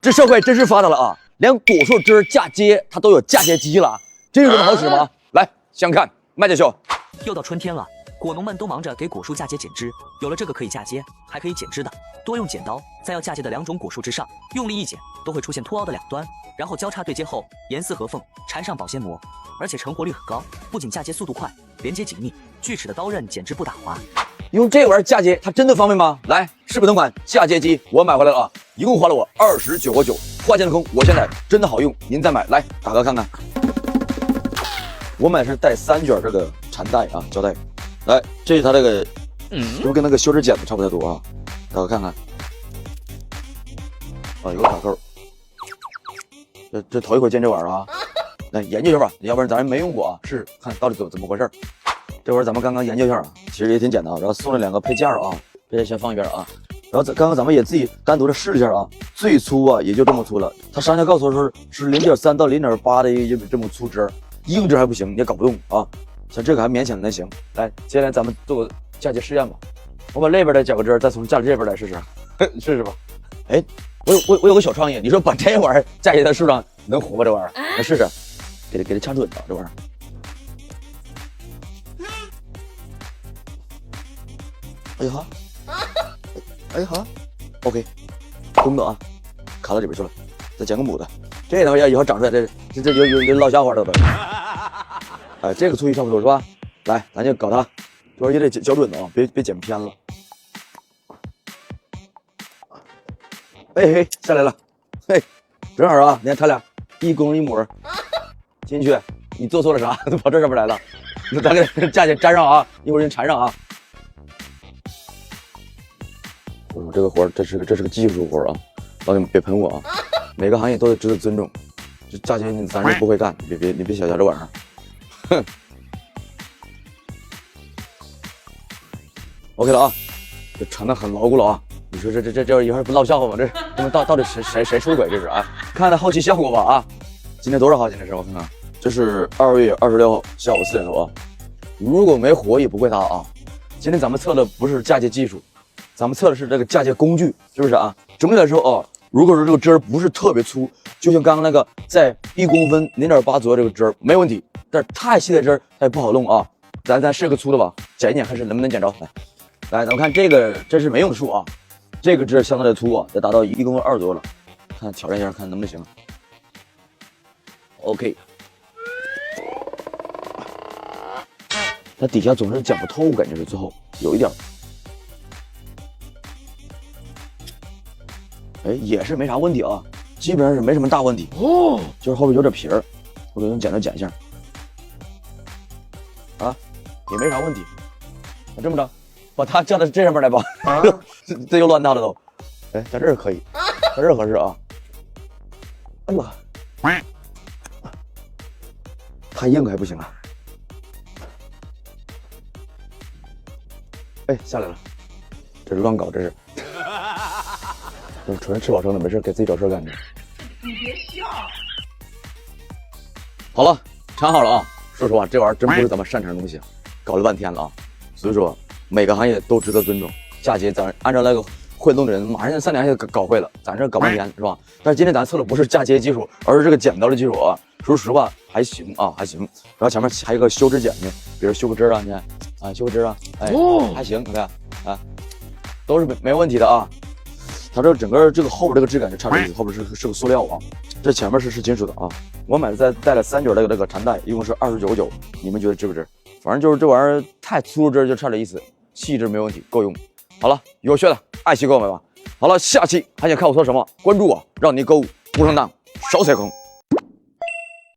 这社会真是发达了啊，连果树枝嫁接它都有嫁接机了，这有这么好使吗？来，相看麦家秀。又到春天了，果农们都忙着给果树嫁接剪枝，有了这个可以嫁接还可以剪枝的，多用剪刀在要嫁接的2种果树之上用力一剪，都会出现凸凹的两端，然后交叉对接后严丝合缝缠上保鲜膜，而且成活率很高，不仅嫁接速度快，连接紧密，锯齿的刀刃简直不打滑。用这玩意儿嫁接，它真的方便吗？来，是不同款嫁接机我买回来了啊，一共花了我29.9，花钱的坑，我现在真的好用，您再买来打开看看。我买的是带3卷这个缠带啊，胶带。来，这是它这个，是不是跟那个修指剪子差不太多啊？打开看看。啊，有个卡扣。这头一回见这玩意儿啊，来研究一下吧，要不然咱没用过啊，试试看到底怎么回事。这会儿咱们刚刚研究一下啊，其实也挺简单啊，然后送了2个配件啊，配件先放一边啊。然后刚刚咱们也自己单独的试了一下啊，最粗啊也就这么粗了。它商家告诉我说是0.3到0.8的这么粗枝，硬枝还不行，你也搞不动啊。像这个还勉强能行。来，接下来咱们做个嫁接试验吧。我把那边的剪个枝，再从嫁接这边来试试，试试吧。哎，我有个小创意，你说把这玩意儿嫁接在树上能活吗？这玩意儿，来试试，给它掐准了，这玩意儿。哎呀哈，哎呀哈 ，OK， 中的啊，卡到里边去了，再剪个母的，这他妈要以后长出来，这有落下花了都。哎，这个粗细差不多是吧？来，咱就搞它，这玩意儿也得绞准啊，别剪偏了。哎嘿，下来了，嘿，正好啊，你看他俩一公一母，进去，你做错了啥？跑这上面来了，咱给嫁接粘上啊，一会儿给你缠上啊。这个活儿，这是个技术活儿啊，老弟们别喷我啊！每个行业都得值得尊重。这嫁接咱是不会干，你别小瞧这玩意儿。哼。OK 了啊，这缠得很牢固了啊！你说这一会儿不闹笑话吗？这到底谁出轨这是啊？看看后期效果吧啊！今天多少号？今天是我看看，这是2月26号下午4点多啊。如果没活也不怪他啊。今天咱们测的不是嫁接技术。咱们测的是这个嫁接工具，是不是啊？整体来说啊，如果说这个枝儿不是特别粗，就像刚刚那个在1公分0.8左右这个枝儿没问题，但是太细的枝儿它也不好弄啊。咱试个粗的吧，剪一剪看是能不能剪着。来，咱们看这个，这是没用的树啊，这个枝相对的粗啊，得达到1公分2左右了。看挑战一下，看能不能行。OK， 它底下总是讲不透，感觉是最后有一点。哎，也是没啥问题啊，基本上是没什么大问题哦，就是后边有点皮儿，我给用剪刀剪一下，啊，也没啥问题。那这么着，把它架到这上面来吧，啊、这又乱套了都。哎，在这儿可以，在这儿合适啊。哎呀，太硬还不行啊。哎，下来了，这是乱搞，这是。就是纯吃饱撑的，没事给自己找事干去。你别笑。好了，缠好了啊。说实话，这玩意儿真不是咱们擅长的东西，搞了半天了啊。所以说，每个行业都值得尊重。嫁接咱按照那个会弄的人，马上3年就搞会了，咱这搞半天是吧？但是今天咱测的不是嫁接技术，而是这个剪刀的技术啊。说实话还行啊，还行。然后前面还有个修指剪呢，比如修个枝啊，你看啊，修个枝啊，哎，还行，你看啊，都是没问题的啊。它这整个这个后边这个质感就差点意思，后边是个塑料啊，这前面是金属的啊。我买的带了3卷的那个缠带，一共是29.9，你们觉得值不值？反正就是这玩意儿太粗枝就差点意思，细枝没问题，够用。好了，有缺的爱惜购买吧。好了，下期还想看我说什么？关注我，让你购物不上当，少踩坑。